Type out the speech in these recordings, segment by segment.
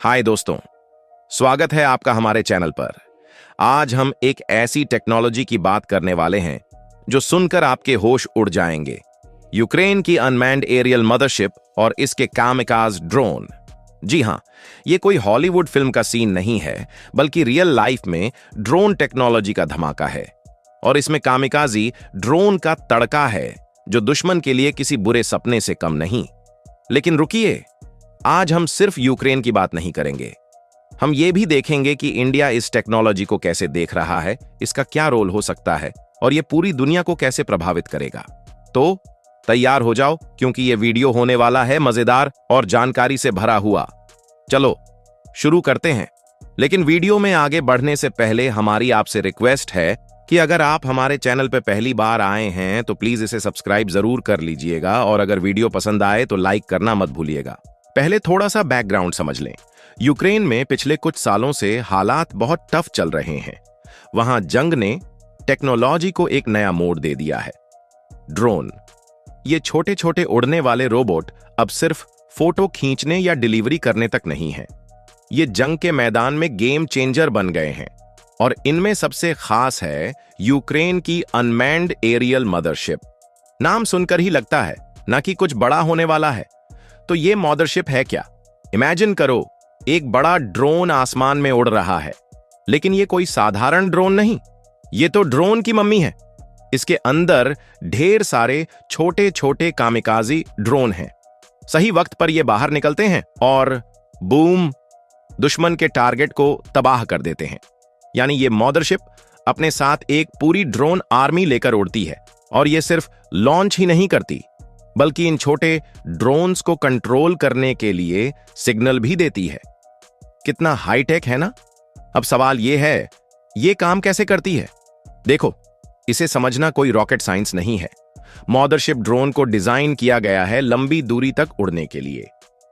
हाय दोस्तों, स्वागत है आपका हमारे चैनल पर। आज हम एक ऐसी टेक्नोलॉजी की बात करने वाले हैं जो सुनकर आपके होश उड़ जाएंगे। यूक्रेन की अनमैन्ड एरियल मदरशिप और इसके कामिकाज ड्रोन। जी हां, ये कोई हॉलीवुड फिल्म का सीन नहीं है, बल्कि रियल लाइफ में ड्रोन टेक्नोलॉजी का धमाका है। और इसमें कामिकाजी ड्रोन का तड़का है जो दुश्मन के लिए किसी बुरे सपने से कम नहीं। लेकिन रुकिए, आज हम सिर्फ यूक्रेन की बात नहीं करेंगे। हम ये भी देखेंगे कि इंडिया इस टेक्नोलॉजी को कैसे देख रहा है, इसका क्या रोल हो सकता है और ये पूरी दुनिया को कैसे प्रभावित करेगा। तो तैयार हो जाओ, क्योंकि ये वीडियो होने वाला है मजेदार और जानकारी से भरा हुआ। चलो शुरू करते हैं। लेकिन वीडियो में आगे बढ़ने से पहले हमारी आपसे रिक्वेस्ट है कि अगर आप हमारे चैनल पर पहली बार आए हैं तो प्लीज इसे सब्सक्राइब जरूर कर लीजिएगा, और अगर वीडियो पसंद आए तो लाइक करना मत भूलिएगा। पहले थोड़ा सा बैकग्राउंड समझ लें। यूक्रेन में पिछले कुछ सालों से हालात बहुत टफ चल रहे हैं। वहां जंग ने टेक्नोलॉजी को एक नया मोड़ दे दिया है। ड्रोन, ये छोटे छोटे उड़ने वाले रोबोट अब सिर्फ फोटो खींचने या डिलीवरी करने तक नहीं है। ये जंग के मैदान में गेम चेंजर बन गए हैं। और इनमें सबसे खास है यूक्रेन की अनमैन्ड एरियल मदरशिप। नाम सुनकर ही लगता है ना कि कुछ बड़ा होने वाला है। तो ये मदरशिप है क्या? इमेजिन करो, एक बड़ा ड्रोन आसमान में उड़ रहा है। लेकिन ये कोई साधारण ड्रोन नहीं, ये तो ड्रोन की मम्मी है। इसके अंदर ढेर सारे छोटे छोटे कामिकाजी ड्रोन हैं। सही वक्त पर ये बाहर निकलते हैं और बूम, दुश्मन के टारगेट को तबाह कर देते हैं। यानी ये मदरशिप अपने साथ एक पूरी ड्रोन आर्मी लेकर उड़ती है। और ये सिर्फ लॉन्च ही नहीं करती, बल्कि इन छोटे ड्रोन्स को कंट्रोल करने के लिए सिग्नल भी देती है। कितना हाईटेक है ना? अब सवाल यह है, ये काम कैसे करती है? देखो, इसे समझना कोई रॉकेट साइंस नहीं है। मदरशिप ड्रोन को डिजाइन किया गया है लंबी दूरी तक उड़ने के लिए।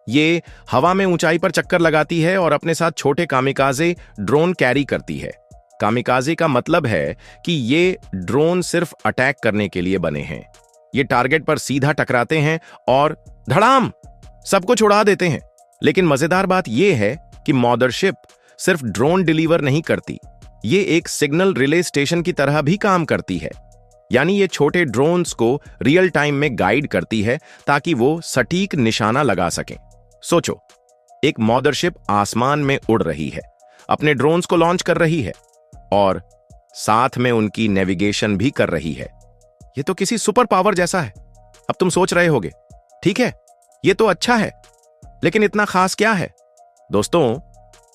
ये हवा में ऊंचाई पर चक्कर लगाती है और अपने साथ छोटे कामिकाजे ड्रोन कैरी करती है। कामिकाजे का मतलब है कि ये ड्रोन सिर्फ अटैक करने के लिए बने हैं। ये टारगेट पर सीधा टकराते हैं और धड़ाम, सब कुछ उड़ा देते हैं। लेकिन मजेदार बात यह है कि मदरशिप सिर्फ ड्रोन डिलीवर नहीं करती, ये एक सिग्नल रिले स्टेशन की तरह भी काम करती है। यानी ये छोटे ड्रोन्स को रियल टाइम में गाइड करती है ताकि वो सटीक निशाना लगा सकें। सोचो, एक मदरशिप आसमान में उड़ रही है, अपने ड्रोन्स को लॉन्च कर रही है और साथ में उनकी नेविगेशन भी कर रही है। ये तो किसी सुपर पावर जैसा है। अब तुम सोच रहे होगे, ठीक है, ये तो अच्छा है, लेकिन इतना खास क्या है? दोस्तों,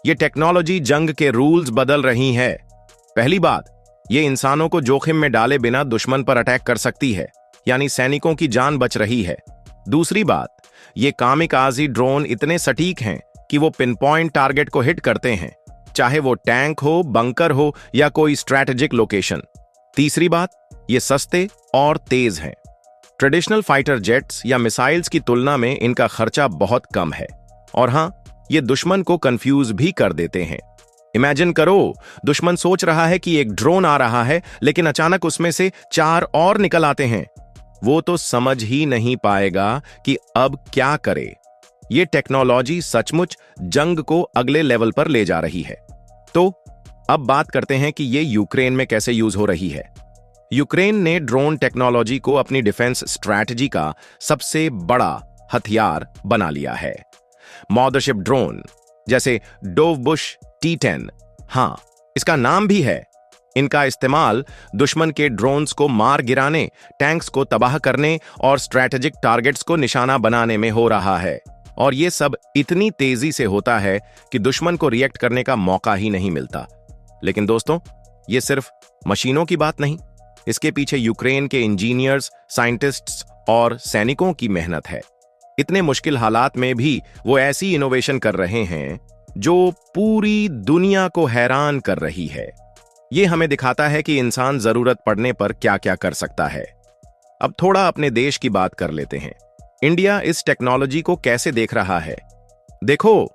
ये टेक्नोलॉजी जंग के रूल्स बदल रही है। पहली बात, ये इंसानों को जोखिम में डाले बिना दुश्मन पर अटैक कर सकती है, यानी सैनिकों की जान बच रही है। दूसरी बात, ये कामिकाजी ड्रोन इतने सटीक हैं कि वो पिन पॉइंट टारगेट को हिट करते हैं, चाहे वो टैंक हो, बंकर हो या कोई स्ट्रैटेजिक लोकेशन। तीसरी बात, ये सस्ते और तेज हैं। ट्रेडिशनल फाइटर जेट्स या मिसाइल्स की तुलना में इनका खर्चा बहुत कम है। और हां, ये दुश्मन को कंफ्यूज भी कर देते हैं। इमेजिन करो, दुश्मन सोच रहा है कि एक ड्रोन आ रहा है, लेकिन अचानक उसमें से 4 और निकल आते हैं। वो तो समझ ही नहीं पाएगा कि अब क्या करे। ये टेक्नोलॉजी सचमुच जंग को अगले लेवल पर ले जा रही है। तो अब बात करते हैं कि ये यूक्रेन में कैसे यूज हो रही है। यूक्रेन ने ड्रोन टेक्नोलॉजी को अपनी डिफेंस स्ट्रैटेजी का सबसे बड़ा हथियार बना लिया है। मदरशिप ड्रोन जैसे डोवबुश T-10, हां, इसका नाम भी है। इनका इस्तेमाल दुश्मन के ड्रोन्स को मार गिराने, टैंक्स को तबाह करने और स्ट्रैटेजिक टारगेट्स को निशाना बनाने में हो रहा है। और ये सब इतनी तेजी से होता है कि दुश्मन को रिएक्ट करने का मौका ही नहीं मिलता। लेकिन दोस्तों, ये सिर्फ मशीनों की बात नहीं, इसके पीछे यूक्रेन के इंजीनियर्स, साइंटिस्ट्स और सैनिकों की मेहनत है। इतने मुश्किल हालात में भी वो ऐसी इनोवेशन कर रहे हैं जो पूरी दुनिया को हैरान कर रही है। ये हमें दिखाता है कि इंसान जरूरत पड़ने पर क्या क्या कर सकता है। अब थोड़ा अपने देश की बात कर लेते हैं। इंडिया इस टेक्नोलॉजी को कैसे देख रहा है? देखो,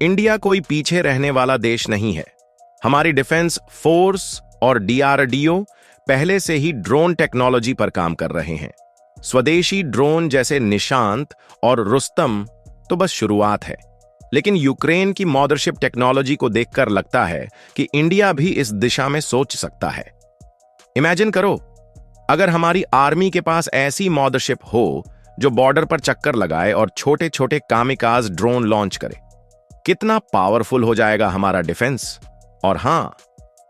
इंडिया कोई पीछे रहने वाला देश नहीं है। हमारी डिफेंस फोर्स और DRDO पहले से ही ड्रोन टेक्नोलॉजी पर काम कर रहे हैं। स्वदेशी ड्रोन जैसे निशांत और रुस्तम तो बस शुरुआत है। लेकिन यूक्रेन की मदरशिप टेक्नोलॉजी को देखकर लगता है कि इंडिया भी इस दिशा में सोच सकता है। इमेजिन करो, अगर हमारी आर्मी के पास ऐसी मदरशिप हो जो बॉर्डर पर चक्कर लगाए और छोटे छोटे कामिकाज ड्रोन लॉन्च करे, कितना पावरफुल हो जाएगा हमारा डिफेंस। और हां,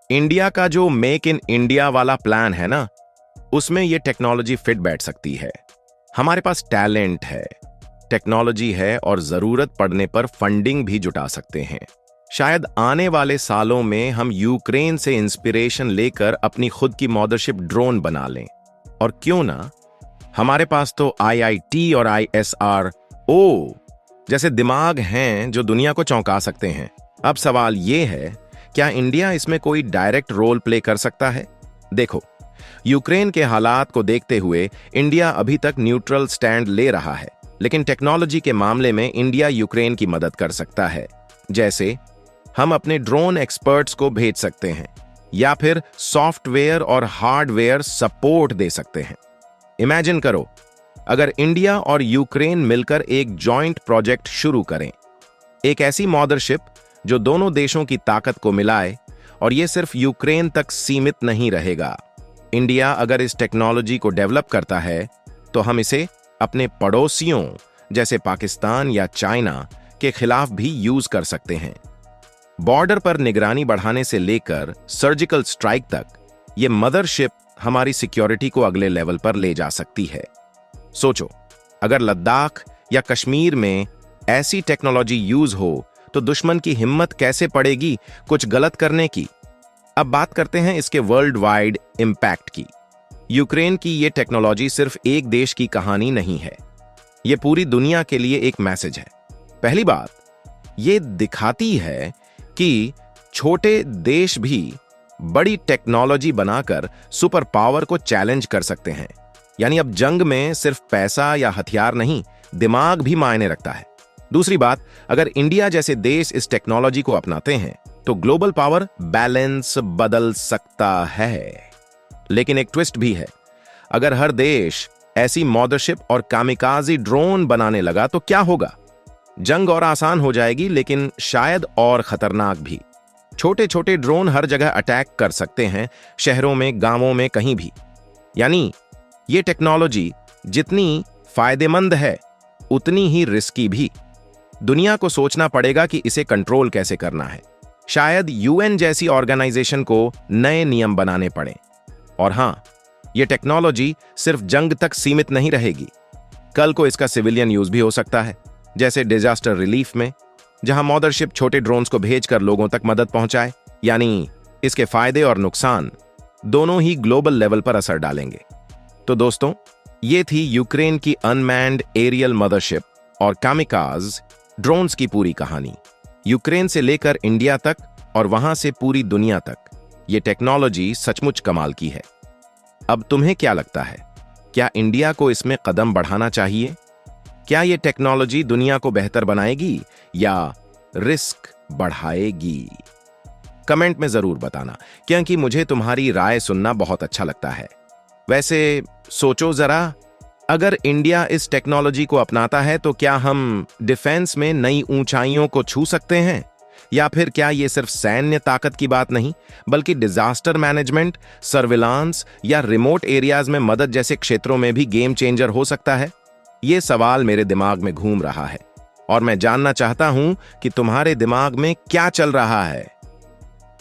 इंडिया का जो मेक इन इंडिया वाला प्लान है ना, उसमें यह टेक्नोलॉजी फिट बैठ सकती है। हमारे पास टैलेंट है, टेक्नोलॉजी है और जरूरत पड़ने पर फंडिंग भी जुटा सकते हैं। शायद आने वाले सालों में हम यूक्रेन से इंस्पिरेशन लेकर अपनी खुद की मदरशिप ड्रोन बना लें। और क्यों ना, हमारे पास तो IIT और ISRO जैसे दिमाग हैं जो दुनिया को चौंका सकते हैं। अब सवाल यह है, क्या इंडिया इसमें कोई डायरेक्ट रोल प्ले कर सकता है? देखो, यूक्रेन के हालात को देखते हुए इंडिया अभी तक न्यूट्रल स्टैंड ले रहा है, लेकिन टेक्नोलॉजी के मामले में इंडिया यूक्रेन की मदद कर सकता है। जैसे हम अपने ड्रोन एक्सपर्ट्स को भेज सकते हैं या फिर सॉफ्टवेयर और हार्डवेयर सपोर्ट दे सकते हैं। इमेजिन करो, अगर इंडिया और यूक्रेन मिलकर एक जॉइंट प्रोजेक्ट शुरू करें, एक ऐसी मदरशिप जो दोनों देशों की ताकत को मिलाए, और यह सिर्फ यूक्रेन तक सीमित नहीं रहेगा। इंडिया अगर इस टेक्नोलॉजी को डेवलप करता है तो हम इसे अपने पड़ोसियों जैसे पाकिस्तान या चाइना के खिलाफ भी यूज कर सकते हैं। बॉर्डर पर निगरानी बढ़ाने से लेकर सर्जिकल स्ट्राइक तक यह मदरशिप हमारी सिक्योरिटी को अगले लेवल पर ले जा सकती है। सोचो, अगर लद्दाख या कश्मीर में ऐसी टेक्नोलॉजी यूज हो तो दुश्मन की हिम्मत कैसे पड़ेगी कुछ गलत करने की। अब बात करते हैं इसके वर्ल्ड वाइड इंपैक्ट की। यूक्रेन की यह टेक्नोलॉजी सिर्फ एक देश की कहानी नहीं है, यह पूरी दुनिया के लिए एक मैसेज है। पहली बात, यह दिखाती है कि छोटे देश भी बड़ी टेक्नोलॉजी बनाकर सुपर पावर को चैलेंज कर सकते हैं। यानी अब जंग में सिर्फ पैसा या हथियार नहीं, दिमाग भी मायने रखता है। दूसरी बात, अगर इंडिया जैसे देश इस टेक्नोलॉजी को अपनाते हैं तो ग्लोबल पावर बैलेंस बदल सकता है। लेकिन एक ट्विस्ट भी है, अगर हर देश ऐसी मदरशिप और कामिकाजी ड्रोन बनाने लगा तो क्या होगा? जंग और आसान हो जाएगी, लेकिन शायद और खतरनाक भी। छोटे छोटे ड्रोन हर जगह अटैक कर सकते हैं, शहरों में, गांवों में, कहीं भी। यानी ये टेक्नोलॉजी जितनी फायदेमंद है उतनी ही रिस्की भी। दुनिया को सोचना पड़ेगा कि इसे कंट्रोल कैसे करना है। शायद UN जैसी ऑर्गेनाइजेशन को नए नियम बनाने पड़े। और हां, यह टेक्नोलॉजी सिर्फ जंग तक सीमित नहीं रहेगी, कल को इसका सिविलियन यूज भी हो सकता है, जैसे डिजास्टर रिलीफ में, जहां मदरशिप छोटे ड्रोन्स को भेजकर लोगों तक मदद पहुंचाए। यानी इसके फायदे और नुकसान दोनों ही ग्लोबल लेवल पर असर डालेंगे। तो दोस्तों, ये थी यूक्रेन की अनमैन्ड एरियल मदरशिप और कामिकाज ड्रोन्स की पूरी कहानी। यूक्रेन से लेकर इंडिया तक और वहां से पूरी दुनिया तक ये टेक्नोलॉजी सचमुच कमाल की है। अब तुम्हें क्या लगता है, क्या इंडिया को इसमें कदम बढ़ाना चाहिए? क्या ये टेक्नोलॉजी दुनिया को बेहतर बनाएगी या रिस्क बढ़ाएगी? कमेंट में जरूर बताना, क्योंकि मुझे तुम्हारी राय सुनना बहुत अच्छा लगता है। वैसे सोचो जरा, अगर इंडिया इस टेक्नोलॉजी को अपनाता है तो क्या हम डिफेंस में नई ऊंचाइयों को छू सकते हैं? या फिर क्या ये सिर्फ सैन्य ताकत की बात नहीं, बल्कि डिजास्टर मैनेजमेंट, सर्विलांस या रिमोट एरियाज में मदद जैसे क्षेत्रों में भी गेम चेंजर हो सकता है? ये सवाल मेरे दिमाग में घूम रहा है और मैं जानना चाहता हूं कि तुम्हारे दिमाग में क्या चल रहा है।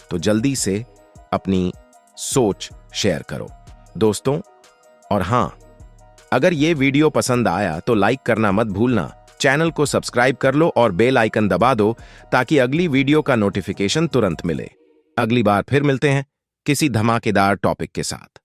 तो जल्दी से अपनी सोच शेयर करो दोस्तों। और हां, अगर ये वीडियो पसंद आया तो लाइक करना मत भूलना, चैनल को सब्सक्राइब कर लो और बेल आइकन दबा दो ताकि अगली वीडियो का नोटिफिकेशन तुरंत मिले। अगली बार फिर मिलते हैं किसी धमाकेदार टॉपिक के साथ।